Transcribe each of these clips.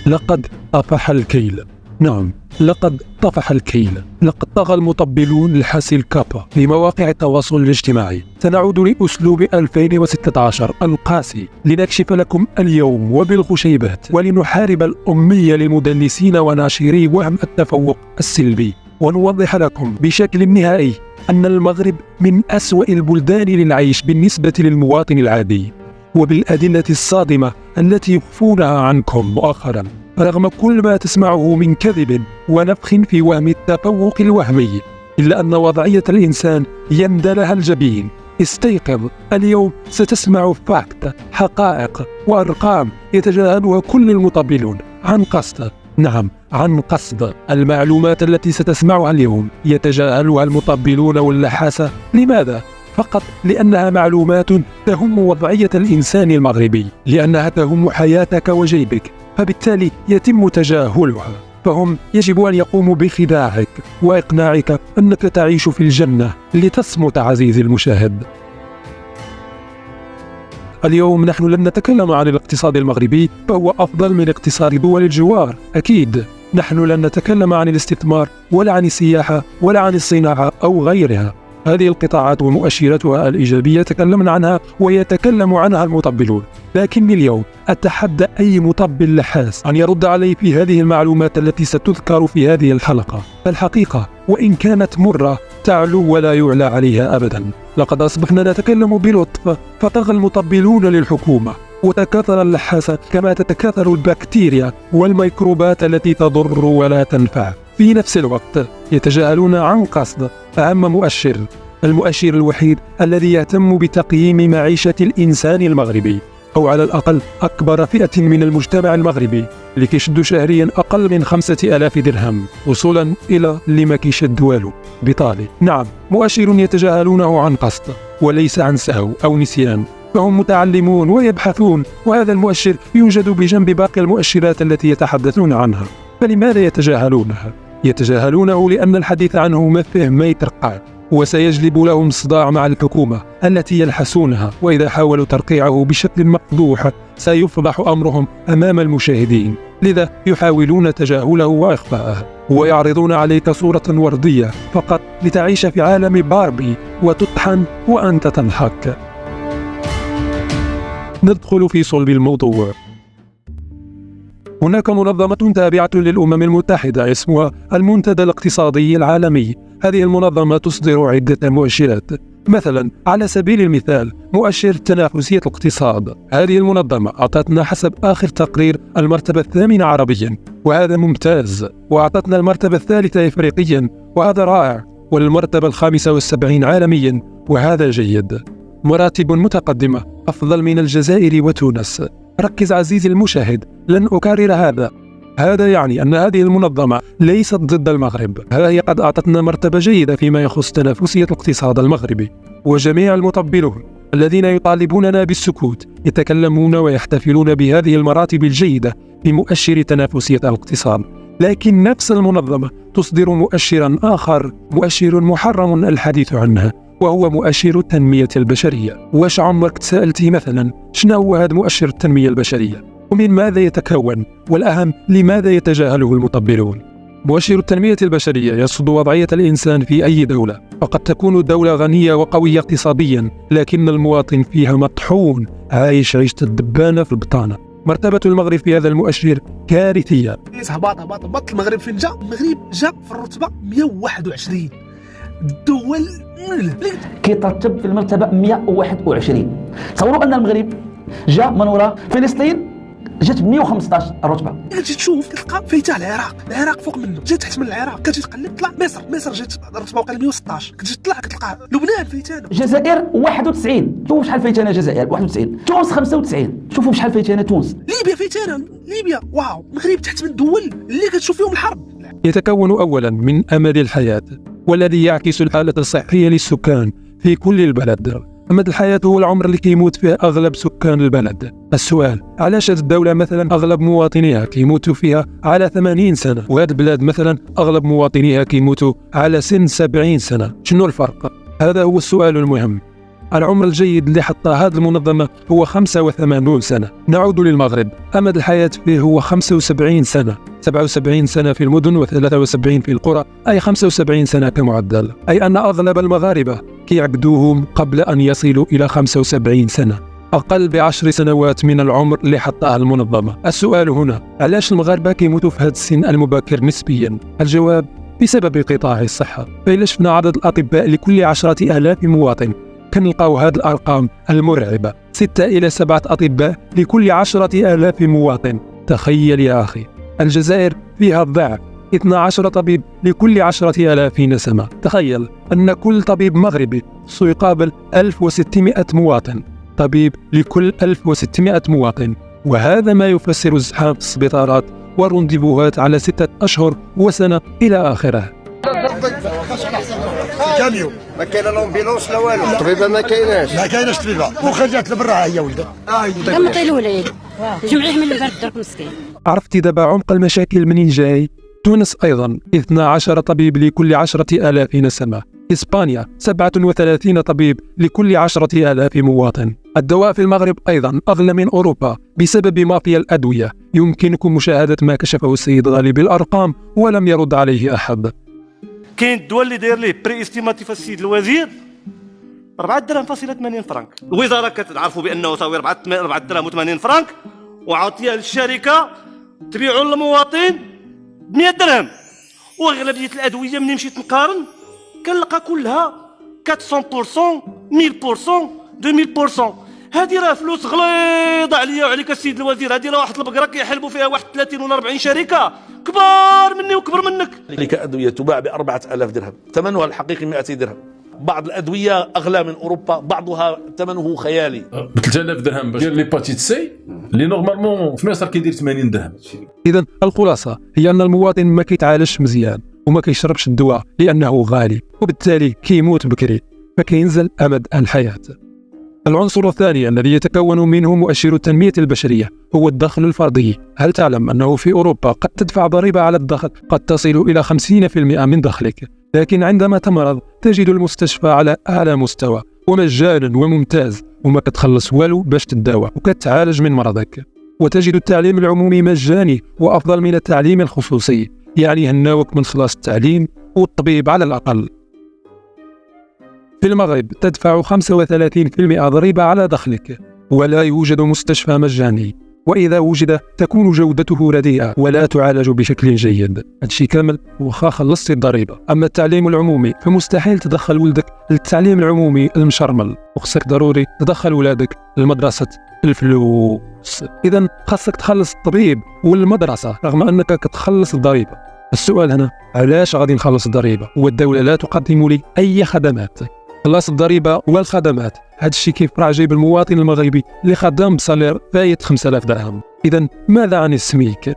لقد طفح الكيل. نعم، لقد طفح الكيل. لقد طغى المطبلون الحاسي الكابا في مواقع التواصل الاجتماعي. سنعود لأسلوب 2016 القاسي لنكشف لكم اليوم وبالغشيبات ولنحارب الأمية للمدلسين وناشري وهم التفوق السلبي، ونوضح لكم بشكل نهائي أن المغرب من أسوأ البلدان للعيش بالنسبة للمواطن العادي، وبالأدلة الصادمة التي يخفونها عنكم مؤخرا رغم كل ما تسمعه من كذب ونفخ في وهم التفوق الوهمي، إلا أن وضعية الإنسان يندى لها الجبين. استيقظ، اليوم ستسمع فاكت، حقائق وأرقام يتجاهلها كل المطبلون عن قصد. نعم، عن قصد. المعلومات التي ستسمعها اليوم يتجاهلها المطبلون واللحاسة. لماذا؟ فقط لأنها معلومات تهم وضعية الإنسان المغربي، لأنها تهم حياتك وجيبك، فبالتالي يتم تجاهلها. فهم يجب أن يقوموا بخداعك وإقناعك أنك تعيش في الجنة لتصمت عزيزي المشاهد. اليوم نحن لن نتكلم عن الاقتصاد المغربي، فهو أفضل من اقتصاد دول الجوار أكيد. نحن لن نتكلم عن الاستثمار ولا عن السياحة ولا عن الصناعة أو غيرها. هذه القطاعات ومؤشراتها الإيجابية تكلمنا عنها ويتكلم عنها المطبلون، لكني اليوم أتحدى أي مطبل لحاس أن يرد علي في هذه المعلومات التي ستذكر في هذه الحلقة. فالحقيقة وإن كانت مرة تعلو ولا يعلى عليها أبدا. لقد أصبحنا نتكلم بلطف، فطغى المطبلون للحكومة وتكاثر اللحاسة كما تتكاثر البكتيريا والميكروبات التي تضر ولا تنفع. في نفس الوقت يتجاهلون عن قصد أهم مؤشر، المؤشر الوحيد الذي يهتم بتقييم معيشة الإنسان المغربي، أو على الأقل أكبر فئة من المجتمع المغربي، اللي كيشدوا شهريا أقل من 5000 درهم وصولا إلى اللي ما كيشد والو بطالي. نعم، مؤشر يتجاهلونه عن قصد وليس عن سهو أو نسيان، فهم متعلمون ويبحثون، وهذا المؤشر يوجد بجنب باقي المؤشرات التي يتحدثون عنها. فلماذا يتجاهلونها؟ يتجاهلونه لأن الحديث عنه مفه ما يترقع، وسيجلب لهم صداع مع الحكومة التي يلحسونها، وإذا حاولوا ترقيعه بشكل مقبوح سيفضح أمرهم أمام المشاهدين. لذا يحاولون تجاهله وإخفاءه، ويعرضون عليك صورة وردية فقط لتعيش في عالم باربي وتطحن وأنت تضحك. ندخل في صلب الموضوع. هناك منظمة تابعة للأمم المتحدة اسمها المنتدى الاقتصادي العالمي. هذه المنظمة تصدر عدة مؤشرات، مثلا على سبيل المثال مؤشر تنافسية الاقتصاد. هذه المنظمة أعطتنا حسب آخر تقرير المرتبة 8 عربيا، وهذا ممتاز، وأعطتنا المرتبة 3 إفريقيا، وهذا رائع، والمرتبة 75 عالميا، وهذا جيد. مراتب متقدمة أفضل من الجزائر وتونس. ركز عزيزي المشاهد، لن أكرر هذا يعني أن هذه المنظمة ليست ضد المغرب، هي قد أعطتنا مرتبة جيدة فيما يخص تنافسية الاقتصاد المغربي. وجميع المطبلون الذين يطالبوننا بالسكوت يتكلمون ويحتفلون بهذه المراتب الجيدة في مؤشر تنافسية الاقتصاد. لكن نفس المنظمة تصدر مؤشرا آخر، مؤشر محرم الحديث عنه، وهو مؤشر التنمية البشرية. واش عمرك تسألتي مثلا شنو هو هذا مؤشر التنمية البشرية؟ ومن ماذا يتكون؟ والأهم، لماذا يتجاهله المطبلون؟ مؤشر التنمية البشرية يرصد وضعية الإنسان في أي دولة، فقد تكون الدولة غنية وقوية اقتصاديا، لكن المواطن فيها مطحون عايش عيشة الدبانة في البطانة. مرتبة المغرب في هذا المؤشر كارثية. هبط المغرب فين جا؟ المغرب جا في الرتبة 121. الدول كيترتب في المرتبة 121. تصوروا أن المغرب جا من وراء فلسطين، جات 115 الرتبه. كتجي تشوف كتلقى فايته العراق فوق منه، جات تحت من العراق، كتجي تقلب طلع مصر جات الرتبه وقال 116، كتجي تطلع كتلقى لبنان فايتانا. الجزائر 91، شوفوا شحال فايتانا الجزائر 91. تونس 95، شوفوا شحال فايتانا تونس. ليبيا فايتانا ليبيا. واو، المغرب تحت من الدول اللي كتشوف فيهم الحرب. يتكون أولا من أمد الحياة، والذي يعكس الحالة الصحية للسكان في كل البلد. أمد الحياة هو العمر اللي كيموت فيه أغلب سكان البلد. السؤال، علاش هذه الدولة مثلا أغلب مواطنيها كيموتوا فيها على 80 سنة، وهذه البلاد مثلا أغلب مواطنيها كيموتوا على سن 70 سنة؟ شنو الفرق؟ هذا هو السؤال المهم. العمر الجيد اللي حطها هذه المنظمة هو 85 سنة. نعود للمغرب، أمد الحياة فيه هو 75 سنة، 77 سنة في المدن و73 في القرى، أي 75 سنة كمعدل، أي أن أغلب المغاربة كيعقدوهم قبل أن يصلوا إلى 75 سنة، أقل ب10 سنوات من العمر اللي حطها المنظمة. السؤال هنا، علاش المغاربة كيموتوا في هذا السن المبكر نسبيا؟ الجواب بسبب قطاع الصحة. فإلا شفنا عدد الأطباء لكل 10,000 مواطن كنلقاو هذه الأرقام المرعبة، 6 إلى 7 أطباء لكل 10,000 مواطن. تخيل يا أخي، الجزائر فيها الضعف، 12 طبيب لكل 10,000 نسمة. تخيل أن كل طبيب مغربي سيقابل 1600 مواطن، طبيب لكل 1600 مواطن، وهذا ما يفسر ازدحام السبيطارات والرونديفوهات على 6 أشهر وسنة إلى آخره. كاميو ما كاين لا امبيلونس لا والو، طبيبه ما كايناش طبيبه، وخرجت لبرا هي ولدها. كم طيل الوليد جمعيه من البرد درك مسكين. عرفتي دابا عمق المشاكل منين جاي؟ تونس أيضا 12 طبيب لكل 10,000 نسمة، إسبانيا 37 طبيب لكل 10,000 مواطن. الدواء في المغرب أيضا أغلى من أوروبا بسبب مافيا الأدوية. يمكنكم مشاهدة ما كشفه السيد غالي بالأرقام ولم يرد عليه أحد. كاين الدواء اللي داير ليه بري استيماتيف السيد الوزير 4 درهم فاصلة 80 فرنك، الوزاره كتعرفوا بانه تساوي 4 درهم و80 فرنك، وعاطيها للشركه تبيعوا للمواطن ب 100 درهم. واغلبيه الادويه ملي مشيت نقارن كنلقى كلها 400%، 1000%، 2000%. هذه راه فلوس غليظه عليا وعليك السيد الوزير. هذه راه واحد البقره كيحلبوا فيها واحد 30 ولا 40 شركه كبار مني وكبر منك. هنالك أدوية تباع ب4,000 درهم، ثمنها الحقيقي 200 درهم. بعض الأدوية أغلى من أوروبا، بعضها ثمنه خيالي. ب 3000 درهم باش دير ليباتيت سي اللي نورمالمون في مصر كيدير 80 درهم. إذا الخلاصة هي أن المواطن ما كيتعالجش مزيان وما كيشربش الدواء لأنه غالي، وبالتالي كيموت بكري، فكينزل أمد الحياة. العنصر الثاني الذي يتكون منه مؤشر التنمية البشرية هو الدخل الفردي. هل تعلم أنه في أوروبا قد تدفع ضريبة على الدخل قد تصل إلى 50% من دخلك، لكن عندما تمرض تجد المستشفى على أعلى مستوى ومجانا وممتاز، وما كتخلص والو باش تداوى وكتعالج من مرضك. وتجد التعليم العمومي مجاني وأفضل من التعليم الخصوصي، يعني هناوك من خلاص التعليم والطبيب على الأقل. في المغرب تدفع 35% ضريبة على دخلك، ولا يوجد مستشفى مجاني، وإذا وجد تكون جودته رديئة ولا تعالج بشكل جيد. هادشي كامل وخا خلصت الضريبة. أما التعليم العمومي فمستحيل تدخل ولدك للتعليم العمومي المشرمل، وخصك ضروري تدخل ولادك لمدرسة الفلوس. إذا خاصك تخلص الطبيب والمدرسة رغم أنك كتخلص الضريبة. السؤال هنا، علاش غادي نخلص الضريبة والدولة لا تقدم لي أي خدمات؟ خلاص الضريبة والخدمات، هذا الشيء كيفرع جيب المواطن المغربي اللي خدام بصالير فايت 5000 درهم. إذا ماذا عن السميك؟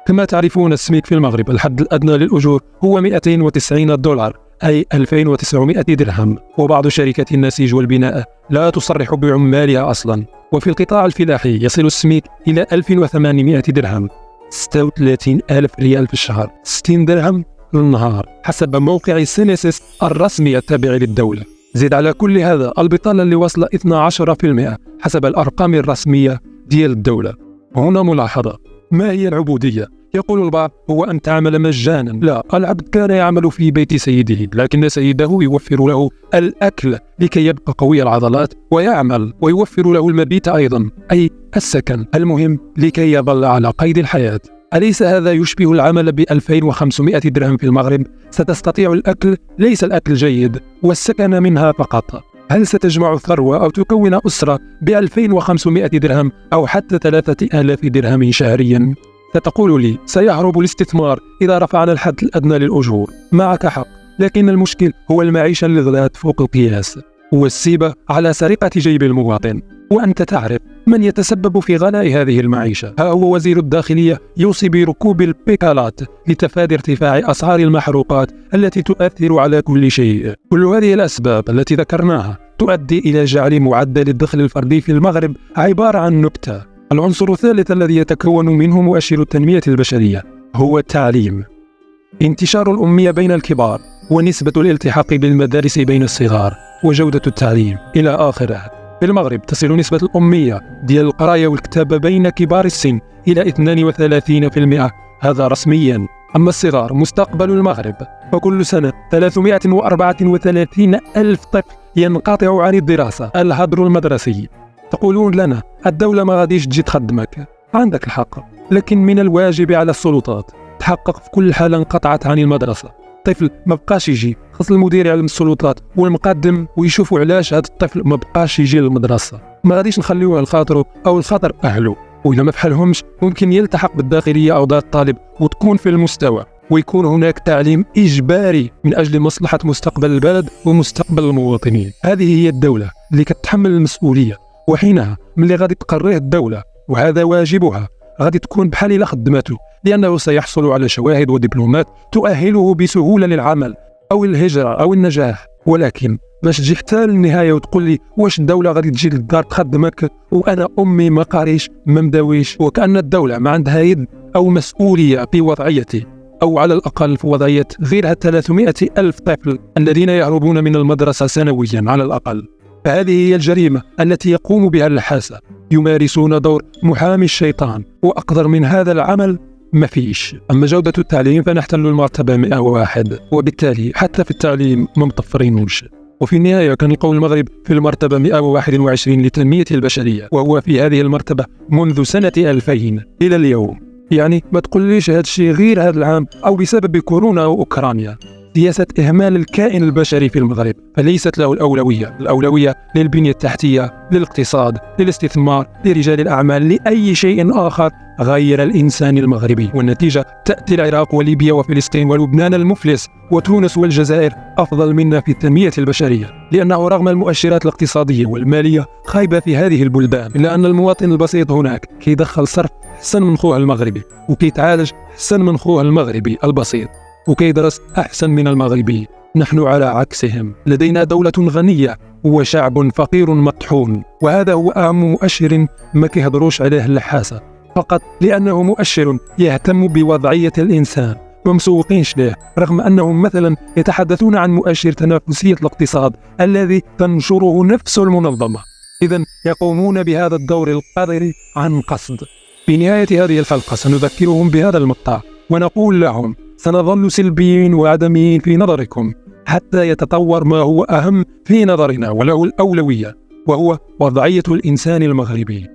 كما تعرفون السميك في المغرب الحد الأدنى للأجور هو 290 دولار، أي 2900 درهم، وبعض شركات النسيج والبناء لا تصرح بعمالها أصلا. وفي القطاع الفلاحي يصل السميك إلى 1800 درهم، 36,000 ريال في الشهر، 60 درهم للنهار حسب موقع سينيسيس الرسمي التابع للدولة. زيد على كل هذا البطالة اللي وصل 12% حسب الأرقام الرسمية ديال الدولة. هنا ملاحظة، ما هي العبودية؟ يقول البعض هو أن تعمل مجانا. لا، العبد كان يعمل في بيت سيده، لكن سيده يوفر له الأكل لكي يبقى قوي العضلات ويعمل، ويوفر له المبيت أيضا أي السكن المهم لكي يظل على قيد الحياة. أليس هذا يشبه العمل ب2500 درهم في المغرب؟ ستستطيع الأكل، ليس الأكل جيد، والسكن منها فقط. هل ستجمع ثروة أو تكون أسرة ب2500 درهم أو حتى 3000 درهم شهريا؟ ستقول لي سيهرب الاستثمار إذا رفعنا الحد الأدنى للأجور. معك حق، لكن المشكل هو المعيشة اللي غلات فوق القياس، والسيبة على سرقة جيب المواطن. وأنت تعرف من يتسبب في غلاء هذه المعيشة. ها هو وزير الداخلية يوصي بركوب البيكالات لتفادي ارتفاع أسعار المحروقات التي تؤثر على كل شيء. كل هذه الأسباب التي ذكرناها تؤدي إلى جعل معدل الدخل الفردي في المغرب عبارة عن نكتة. العنصر الثالث الذي يتكون منه مؤشر التنمية البشرية هو التعليم. انتشار الأمية بين الكبار، ونسبة الالتحاق بالمدارس بين الصغار، وجودة التعليم إلى آخره. في المغرب تصل نسبة الأمية ديال القراية والكتابة بين كبار السن إلى 32%، هذا رسميا. أما الصغار مستقبل المغرب، فكل سنة 334 ألف طفل ينقطع عن الدراسة. الهدر المدرسي. تقولون لنا الدولة ما غاديش تجي تخدمك، عندك الحق، لكن من الواجب على السلطات تحقق في كل حالة انقطعت عن المدرسة. طفل ما بقاش يجي، خص المدير يعلم السلطات والمقدم ويشوفوا علاش هذا الطفل ما بقاش يجي للمدرسة. ما غاديش نخليوه لخاطره أو لخاطر أهله، وإذا ما فحلهمش ممكن يلتحق بالداخلية أو دار الطالب وتكون في المستوى، ويكون هناك تعليم إجباري من أجل مصلحة مستقبل البلد ومستقبل المواطنين. هذه هي الدولة اللي كتحمل المسؤولية، وحينها ملي غادي تقرره الدولة وهذا واجبها غادي تكون بحال إلا خدمته، لأنه سيحصل على شواهد ودبلومات تؤهله بسهولة للعمل أو الهجرة أو النجاح. ولكن باش تجي حتى للنهاية وتقول لي واش الدولة غادي تجي للدار تخدمك وأنا أمي ما قاريش ما مداويش، وكأن الدولة ما عندها يد أو مسؤولية في وضعيتي، أو على الأقل في وضعية غير 300 ألف طفل الذين يهربون من المدرسة سنويا على الأقل. فهذه هي الجريمة التي يقوم بها اللحاسة، يمارسون دور محامي الشيطان، وأقدر من هذا العمل ما فيش. أما جودة التعليم فنحتل المرتبة 101، وبالتالي حتى في التعليم ما مطفرينوش. وفي النهاية كنلقاو المغرب في المرتبة 121 لتنمية البشرية، وهو في هذه المرتبة منذ سنة 2000 إلى اليوم. يعني ما تقوليش هذا الشيء غير هذا العام أو بسبب كورونا وأوكرانيا. سياسة إهمال الكائن البشري في المغرب فليست له الأولوية. الأولوية للبنية التحتية، للاقتصاد، للاستثمار، لرجال الأعمال، لأي شيء آخر غير الإنسان المغربي. والنتيجة تأتي العراق وليبيا وفلسطين ولبنان المفلس وتونس والجزائر أفضل منا في التنمية البشرية، لأنه رغم المؤشرات الاقتصادية والمالية خايبة في هذه البلدان، إلا أن المواطن البسيط هناك كيدخل صرف أحسن من خوه المغربي، وكيتعالج أحسن من خوه المغربي البسيط، وكيدرس أحسن من المغربي. نحن على عكسهم، لدينا دولة غنية وشعب فقير مطحون، وهذا هو أهم مؤشر ما كيهضروش عليه اللحاسة، فقط لأنه مؤشر يهتم بوضعية الإنسان ومسوقينش له، رغم أنهم مثلا يتحدثون عن مؤشر تنافسية الاقتصاد الذي تنشره نفس المنظمة. إذن يقومون بهذا الدور القذر عن قصد. في نهاية هذه الحلقة سنذكرهم بهذا المقطع ونقول لهم سنظل سلبيين وعدميين في نظركم حتى يتطور ما هو أهم في نظرنا وله الأولوية، وهو وضعية الإنسان المغربي.